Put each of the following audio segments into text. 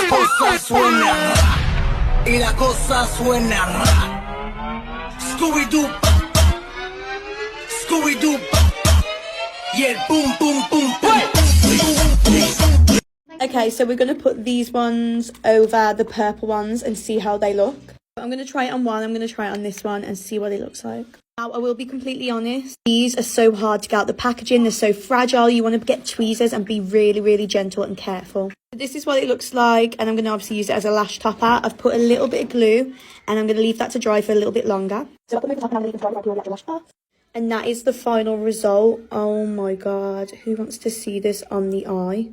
la cosa suena ra, y la cosa suena ra. Scooby-Doo, Scooby-Doo, y el boom, boom, boom, boom. Okay, so we're going to put these ones over the purple ones and see how they look. I'm going to try it on one, I'm going to try it on this one and see what it looks like. Now, I will be completely honest, these are so hard to get out the packaging, they're so fragile, you want to get tweezers and be really, really gentle and careful. This is what it looks like, and I'm going to obviously use it as a lash topper. I've put a little bit of glue, and I'm going to leave that to dry for a little bit longer. So I'll put the top and I'm going to leave it to dry before I peel the actual lash off. And that is the final result. Oh my god, who wants to see this on the eye?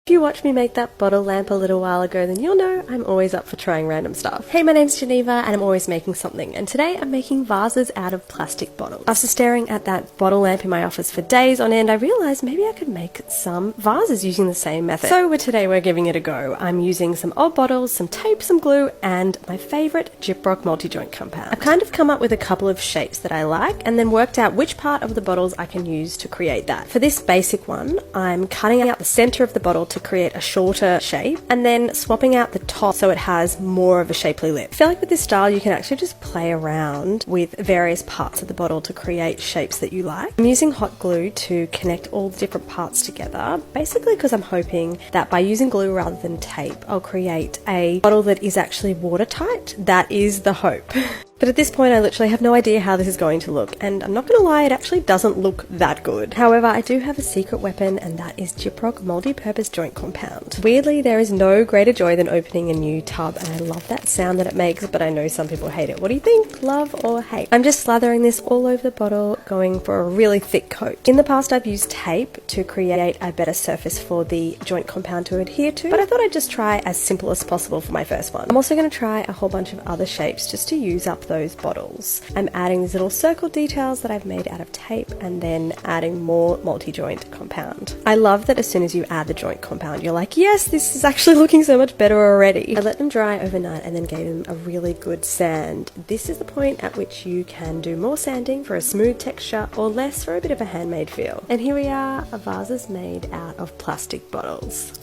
If you watched me make that bottle lamp a little while ago, then you'll know I'm always up for trying random stuff. Hey, my name's Geneva and I'm always making something, and today I'm making vases out of plastic bottles. After staring at that bottle lamp in my office for days on end, I realised maybe I could make some vases using the same method. So today we're giving it a go. I'm using some old bottles, some tape, some glue, and my favourite Gyprock multi-joint compound. I've kind of come up with a couple of shapes that I like and then worked out which part of the bottles I can use to create that. For this basic one, I'm cutting out the centre of the bottle to create a shorter shape and then swapping out the top so it has more of a shapely lip. I feel like with this style you can actually just play around with various parts of the bottle to create shapes that you like. I'm using hot glue to connect all the different parts together, basically because I'm hoping that by using glue rather than tape I'll create a bottle that is actually watertight. That is the hope. But at this point I literally have no idea how this is going to look, and I'm not going to lie, it actually doesn't look that good. However, I do have a secret weapon, and that is Gyprock multi-purpose joint compound. Weirdly, there is no greater joy than opening a new tub, and I love that sound that it makes, but I know some people hate it. What do you think? Love or hate? I'm just slathering this all over the bottle, going for a really thick coat. In the past I've used tape to create a better surface for the joint compound to adhere to, but I thought I'd just try as simple as possible for my first one. I'm also going to try a whole bunch of other shapes just to use up those bottles. I'm adding these little circle details that I've made out of tape and then adding more multi-joint compound. I love that as soon as you add the joint compound you're like, yes, this is actually looking so much better already. I let them dry overnight and then gave them a really good sand. This is the point at which you can do more sanding for a smooth texture or less for a bit of a handmade feel. And here we are, a vases made out of plastic bottles.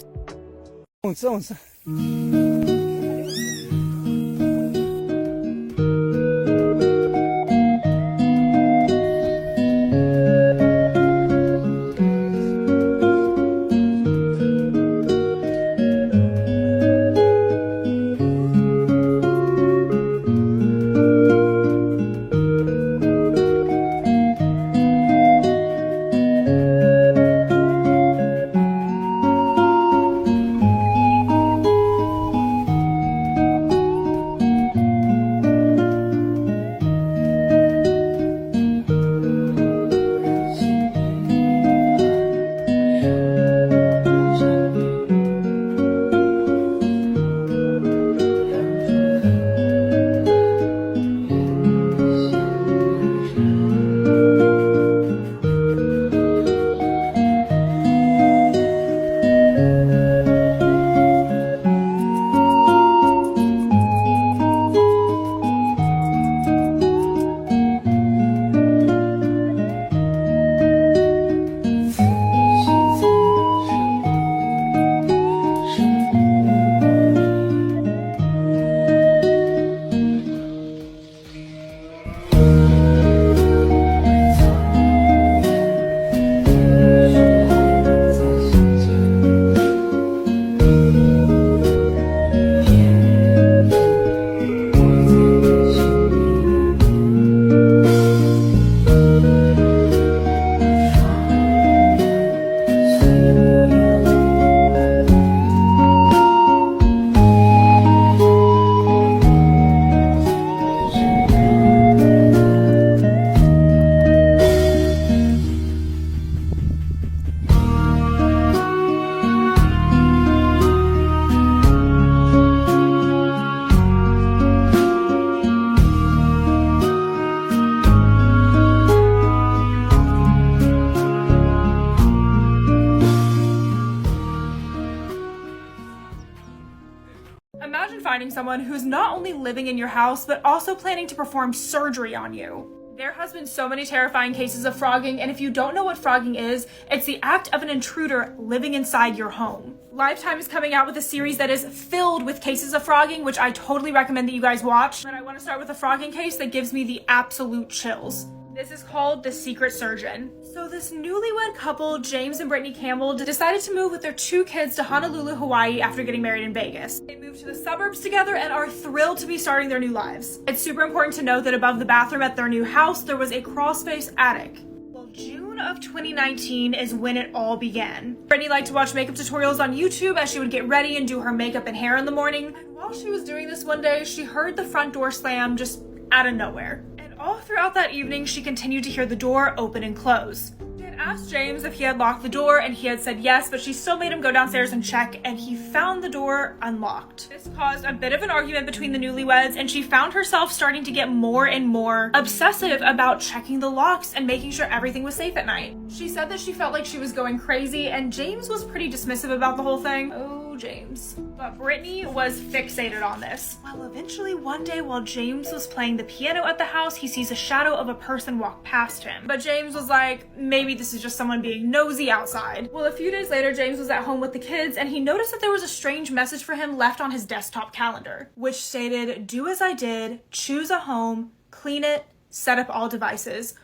Imagine finding someone who's not only living in your house, but also planning to perform surgery on you. There has been so many terrifying cases of frogging, and if you don't know what frogging is, it's the act of an intruder living inside your home. Lifetime is coming out with a series that is filled with cases of frogging, which I totally recommend that you guys watch. But I want to start with a frogging case that gives me the absolute chills. This is called The Secret Surgeon. So this newlywed couple, James and Brittany Campbell, decided to move with their 2 kids to Honolulu, Hawaii after getting married in Vegas. They moved to the suburbs together and are thrilled to be starting their new lives. It's super important to note that above the bathroom at their new house, there was a crawl-space attic. Well, June of 2019 is when it all began. Brittany liked to watch makeup tutorials on YouTube as she would get ready and do her makeup and hair in the morning. And while she was doing this one day, she heard the front door slam just out of nowhere. All throughout that evening, she continued to hear the door open and close. She had asked James if he had locked the door, and he had said yes, but she still made him go downstairs and check, and he found the door unlocked. This caused a bit of an argument between the newlyweds, and she found herself starting to get more and more obsessive about checking the locks and making sure everything was safe at night. She said that she felt like she was going crazy, and James was pretty dismissive about the whole thing. Oh, James. But Brittany was fixated on this. Well, eventually one day while James was playing the piano at the house, he sees a shadow of a person walk past him. But James was like, maybe this is just someone being nosy outside. Well, a few days later, James was at home with the kids and he noticed that there was a strange message for him left on his desktop calendar, which stated, "Do as I did, choose a home, clean it, set up all devices."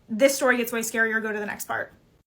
This story gets way scarier. Go to the next part.